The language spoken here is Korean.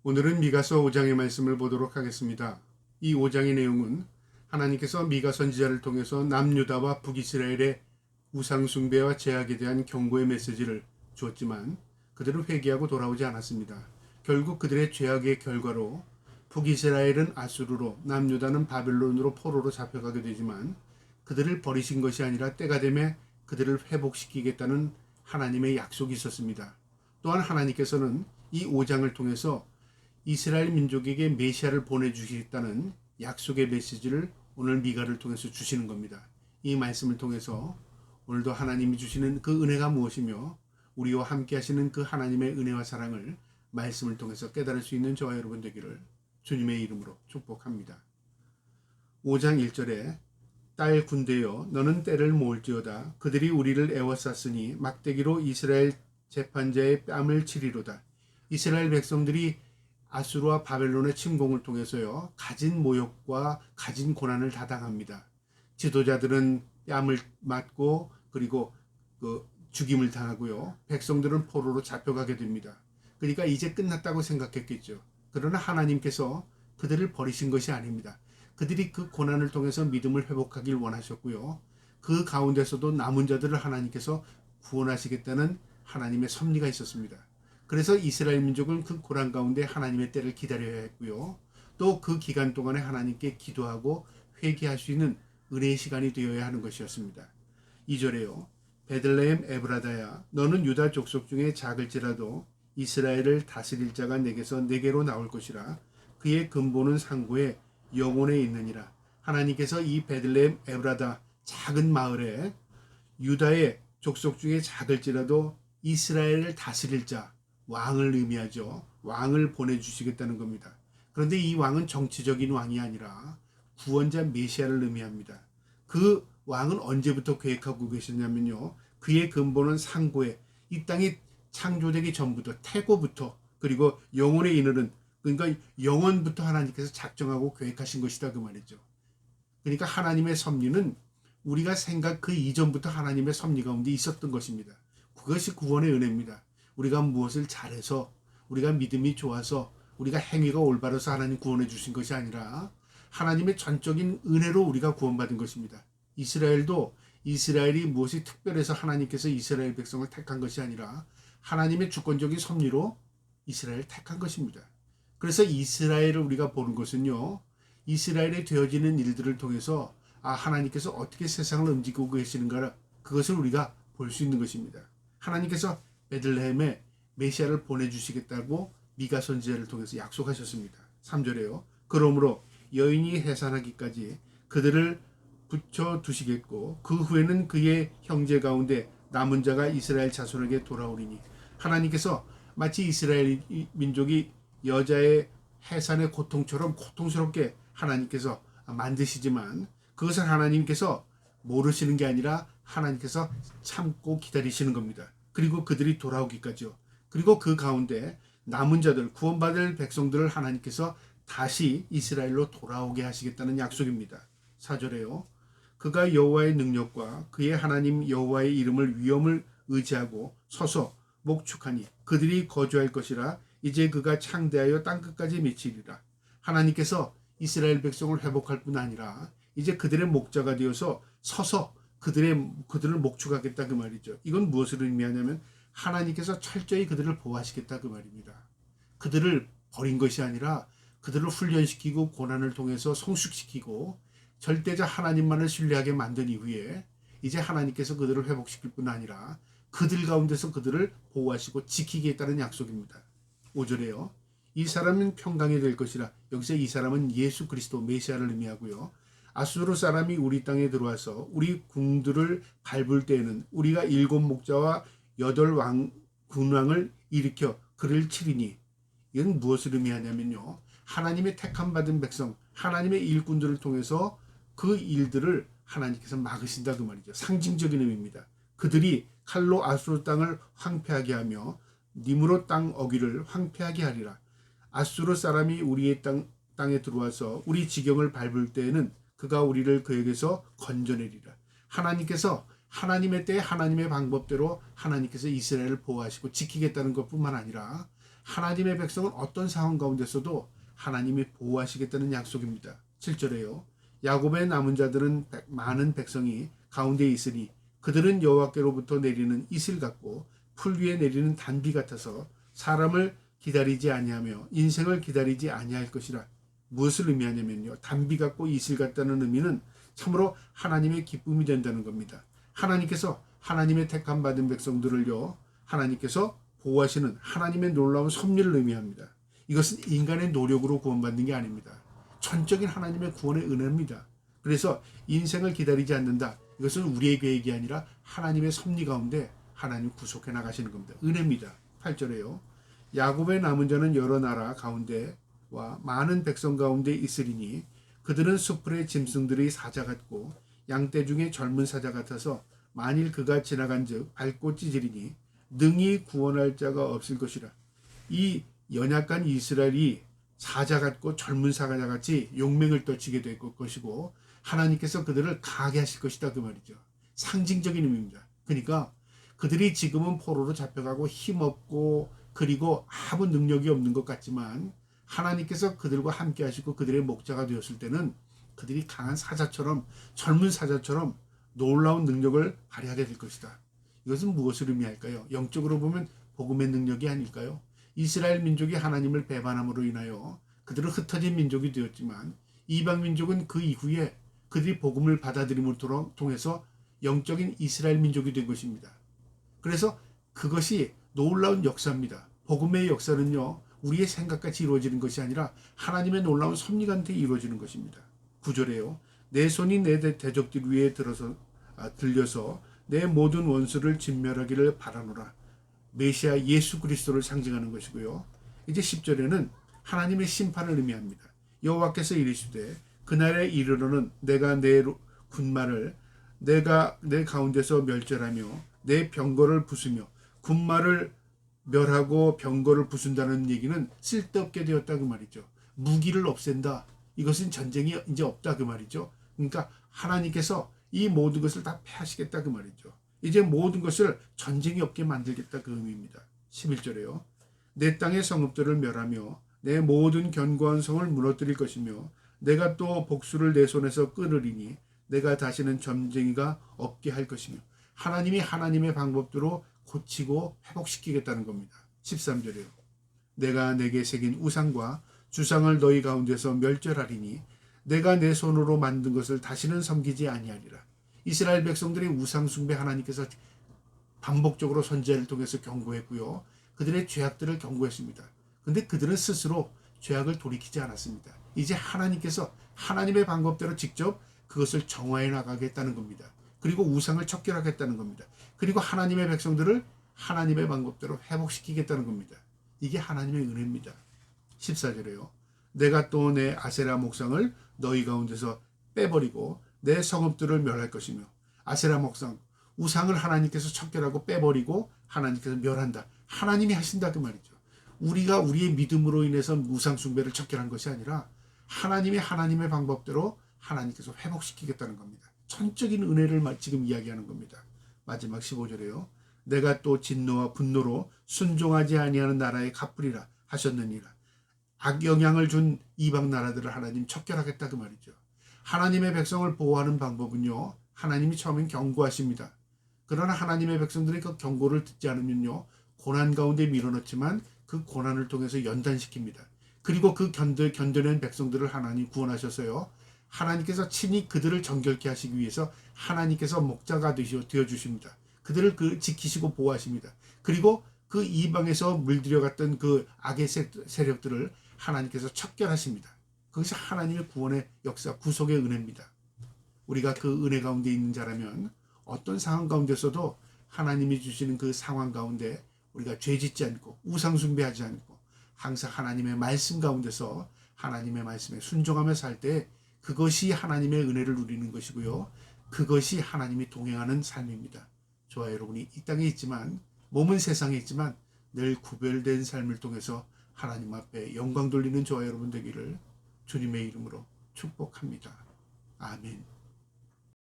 오늘은 미가서 5장의 말씀을 보도록 하겠습니다. 이 5장의 내용은 하나님께서 미가 선지자를 통해서 남유다와 북이스라엘의 우상숭배와 제약에 대한 경고의 메시지를 주었지만 그들은 회개하고 돌아오지 않았습니다. 결국 그들의 죄악의 결과로 북이스라엘은 아수르로, 남유다는 바벨론으로 포로로 잡혀가게 되지만 그들을 버리신 것이 아니라 때가 되매 그들을 회복시키겠다는 하나님의 약속이 있었습니다. 또한 하나님께서는 이 5장을 통해서 이스라엘 민족에게 메시아를 보내주시겠다는 약속의 메시지를 오늘 미가를 통해서 주시는 겁니다. 이 말씀을 통해서 오늘도 하나님이 주시는 그 은혜가 무엇이며 우리와 함께 하시는 그 하나님의 은혜와 사랑을 말씀을 통해서 깨달을 수 있는 저와 여러분 되기를 주님의 이름으로 축복합니다. 5장 1절에 딸 군대여 너는 때를 모을지어다 그들이 우리를 애워쌌으니 막대기로 이스라엘 재판자의 뺨을 치리로다. 이스라엘 백성들이 아수르와 바벨론의 침공을 통해서요 가진 모욕과 가진 고난을 다 당합니다. 지도자들은 뺨을 맞고 그리고 죽임을 당하고요. 백성들은 포로로 잡혀가게 됩니다. 그러니까 이제 끝났다고 생각했겠죠. 그러나 하나님께서 그들을 버리신 것이 아닙니다. 그들이 그 고난을 통해서 믿음을 회복하길 원하셨고요. 그 가운데서도 남은 자들을 하나님께서 구원하시겠다는 하나님의 섭리가 있었습니다. 그래서 이스라엘 민족은 그 고난 가운데 하나님의 때를 기다려야 했고요. 또 그 기간 동안에 하나님께 기도하고 회개할 수 있는 은혜의 시간이 되어야 하는 것이었습니다. 2절에요. 베들레헴 에브라다야 너는 유다 족속 중에 작을지라도 이스라엘을 다스릴 자가 내게서 내게로 나올 것이라. 그의 근본은 상고에 영혼에 있느니라. 하나님께서 이 베들레헴 에브라다 작은 마을에 유다의 족속 중에 작을지라도 이스라엘을 다스릴 자, 왕을 의미하죠. 왕을 보내주시겠다는 겁니다. 그런데 이 왕은 정치적인 왕이 아니라 구원자 메시아를 의미합니다. 그 왕은 언제부터 계획하고 계셨냐면요. 그의 근본은 상고에 이 땅이 창조되기 전부터 태고부터 그리고 영혼에 이르는 그러니까 영원부터 하나님께서 작정하고 계획하신 것이다 그 말이죠. 그러니까 하나님의 섭리는 우리가 생각 그 이전부터 하나님의 섭리 가운데 있었던 것입니다. 그것이 구원의 은혜입니다. 우리가 무엇을 잘해서 우리가 믿음이 좋아서 우리가 행위가 올바라서 하나님 구원해 주신 것이 아니라 하나님의 전적인 은혜로 우리가 구원받은 것입니다. 이스라엘이 무엇이 특별해서 하나님께서 이스라엘 백성을 택한 것이 아니라 하나님의 주권적인 섭리로 이스라엘을 택한 것입니다. 그래서 이스라엘을 우리가 보는 것은요. 이스라엘에 되어지는 일들을 통해서 하나님께서 어떻게 세상을 움직이고 계시는가 그것을 우리가 볼 수 있는 것입니다. 하나님께서 베들레헴에 메시아를 보내주시겠다고 미가 선지자를 통해서 약속하셨습니다. 3절에요. 그러므로 여인이 해산하기까지 그들을 붙여두시겠고 그 후에는 그의 형제 가운데 남은 자가 이스라엘 자손에게 돌아오리니. 하나님께서 마치 이스라엘 민족이 여자의 해산의 고통처럼 고통스럽게 하나님께서 만드시지만 그것을 하나님께서 모르시는 게 아니라 하나님께서 참고 기다리시는 겁니다. 그리고 그들이 돌아오기까지요. 그리고 그 가운데 남은 자들 구원받을 백성들을 하나님께서 다시 이스라엘로 돌아오게 하시겠다는 약속입니다. 4절에요. 그가 여호와의 능력과 그의 하나님 여호와의 이름을 위엄을 의지하고 서서 목축하니 그들이 거주할 것이라. 이제 그가 창대하여 땅끝까지 미치리라. 하나님께서 이스라엘 백성을 회복할 뿐 아니라 이제 그들의 목자가 되어서 서서 그들을 목축하겠다 그 말이죠. 이건 무엇을 의미하냐면 하나님께서 철저히 그들을 보호하시겠다 그 말입니다. 그들을 버린 것이 아니라 그들을 훈련시키고 고난을 통해서 성숙시키고 절대자 하나님만을 신뢰하게 만든 이후에 이제 하나님께서 그들을 회복시킬 뿐 아니라 그들 가운데서 그들을 보호하시고 지키겠다는 약속입니다. 5절에요. 이 사람은 평강이 될 것이라. 여기서 이 사람은 예수 그리스도 메시아를 의미하고요. 아수르 사람이 우리 땅에 들어와서 우리 궁들을 밟을 때에는 우리가 7 목자와 8 군왕을 일으켜 그를 치리니. 이건 무엇을 의미하냐면요. 하나님의 택함 받은 백성, 하나님의 일꾼들을 통해서 그 일들을 하나님께서 막으신다 그 말이죠. 상징적인 의미입니다. 그들이 칼로 아수르 땅을 황폐하게 하며 니므롯 땅 어귀를 황폐하게 하리라. 아수르 사람이 우리의 땅에 들어와서 우리 지경을 밟을 때에는 그가 우리를 그에게서 건져내리라. 하나님께서 하나님의 때에 하나님의 방법대로 하나님께서 이스라엘을 보호하시고 지키겠다는 것뿐만 아니라 하나님의 백성은 어떤 상황 가운데서도 하나님이 보호하시겠다는 약속입니다. 7절에요. 야곱의 남은 자들은 많은 백성이 가운데 있으니 그들은 여호와께로부터 내리는 이슬 같고 풀 위에 내리는 단비 같아서 사람을 기다리지 아니하며 인생을 기다리지 아니할 것이라. 무엇을 의미하냐면요. 단비 같고 이슬 같다는 의미는 참으로 하나님의 기쁨이 된다는 겁니다. 하나님께서 하나님의 택함 받은 백성들을요. 하나님께서 보호하시는 하나님의 놀라운 섭리를 의미합니다. 이것은 인간의 노력으로 구원받는 게 아닙니다. 전적인 하나님의 구원의 은혜입니다. 그래서 인생을 기다리지 않는다. 이것은 우리의 계획이 아니라 하나님의 섭리 가운데 하나님 구속해 나가시는 겁니다. 은혜입니다. 8절에요. 야곱의 남은 자는 여러 나라 가운데와 많은 백성 가운데 있으리니 그들은 숲풀의 짐승들의 사자 같고 양떼 중에 젊은 사자 같아서 만일 그가 지나간즉 밟고 찢으리니 능히 구원할 자가 없을 것이라. 이 연약한 이스라엘이 사자 같고 젊은 사자 같이 용맹을 떨치게 될 것이고 하나님께서 그들을 강하게 하실 것이다 그 말이죠. 상징적인 의미입니다. 그러니까 그들이 지금은 포로로 잡혀가고 힘없고 그리고 아무 능력이 없는 것 같지만 하나님께서 그들과 함께 하시고 그들의 목자가 되었을 때는 그들이 강한 사자처럼 젊은 사자처럼 놀라운 능력을 발휘하게 될 것이다. 이것은 무엇을 의미할까요? 영적으로 보면 복음의 능력이 아닐까요? 이스라엘 민족이 하나님을 배반함으로 인하여 그들은 흩어진 민족이 되었지만 이방 민족은 그 이후에 그들이 복음을 받아들임을 통해서 영적인 이스라엘 민족이 된 것입니다. 그래서 그것이 놀라운 역사입니다. 복음의 역사는요. 우리의 생각같이 이루어지는 것이 아니라 하나님의 놀라운 섭리가 이루어지는 것입니다. 9절에요. 내 손이 내 대적들 위에 들려서 내 모든 원수를 진멸하기를 바라노라. 메시아 예수 그리스도를 상징하는 것이고요. 이제 10절에는 하나님의 심판을 의미합니다. 여호와께서 이르시되 그날에 이르러는 내가 내 군마를 내가 내 가운데서 멸절하며 내 병거를 부수며 군마를 멸하고 병거를 부순다는 얘기는 쓸데없게 되었다 그 말이죠. 무기를 없앤다. 이것은 전쟁이 이제 없다 그 말이죠. 그러니까 하나님께서 이 모든 것을 다 패하시겠다 그 말이죠. 이제 모든 것을 전쟁이 없게 만들겠다 그 의미입니다. 11절에요. 내 땅의 성읍들을 멸하며 내 모든 견고한 성을 무너뜨릴 것이며 내가 또 복수를 내 손에서 끊으리니 내가 다시는 전쟁이가 없게 할 것이며 하나님이 하나님의 방법대로 고치고 회복시키겠다는 겁니다. 13절에요. 내가 내게 새긴 우상과 주상을 너희 가운데서 멸절하리니 내가 내 손으로 만든 것을 다시는 섬기지 아니하리라. 이스라엘 백성들의 우상 숭배 하나님께서 반복적으로 선지자를 통해서 경고했고요. 그들의 죄악들을 경고했습니다. 그런데 그들은 스스로 죄악을 돌이키지 않았습니다. 이제 하나님께서 하나님의 방법대로 직접 그것을 정화해 나가겠다는 겁니다. 그리고 우상을 척결하겠다는 겁니다. 그리고 하나님의 백성들을 하나님의 방법대로 회복시키겠다는 겁니다. 이게 하나님의 은혜입니다. 14절에요. 내가 또 내 아세라 목상을 너희 가운데서 빼버리고 내 성읍들을 멸할 것이며 아세라 목상 우상을 하나님께서 척결하고 빼버리고 하나님께서 멸한다. 하나님이 하신다 그 말이죠. 우리가 우리의 믿음으로 인해서 우상 숭배를 척결한 것이 아니라 하나님이 하나님의 방법대로 하나님께서 회복시키겠다는 겁니다. 전적인 은혜를 지금 이야기하는 겁니다. 마지막 15절에요. 내가 또 진노와 분노로 순종하지 아니하는 나라에 갚으리라 하셨느니라. 악영향을 준 이방 나라들을 하나님 척결하겠다 그 말이죠. 하나님의 백성을 보호하는 방법은요. 하나님이 처음엔 경고하십니다. 그러나 하나님의 백성들이 그 경고를 듣지 않으면요. 고난 가운데 밀어넣지만 그 고난을 통해서 연단시킵니다. 그리고 그 견뎌낸 백성들을 하나님 구원하셔서요. 하나님께서 친히 그들을 정결케 하시기 위해서 하나님께서 목자가 되어주십니다. 그들을 지키시고 보호하십니다. 그리고 그 이방에서 물들여갔던 그 악의 세력들을 하나님께서 척결하십니다. 그것이 하나님의 구원의 역사, 구속의 은혜입니다. 우리가 그 은혜 가운데 있는 자라면 어떤 상황 가운데서도 하나님이 주시는 그 상황 가운데 우리가 죄짓지 않고 우상 숭배하지 않고 항상 하나님의 말씀 가운데서 하나님의 말씀에 순종하며 살 때 그것이 하나님의 은혜를 누리는 것이고요. 그것이 하나님이 동행하는 삶입니다. 저와 여러분이 이 땅에 있지만 몸은 세상에 있지만 늘 구별된 삶을 통해서 하나님 앞에 영광 돌리는 저와 여러분 되기를 주님의 이름으로 축복합니다. 아멘.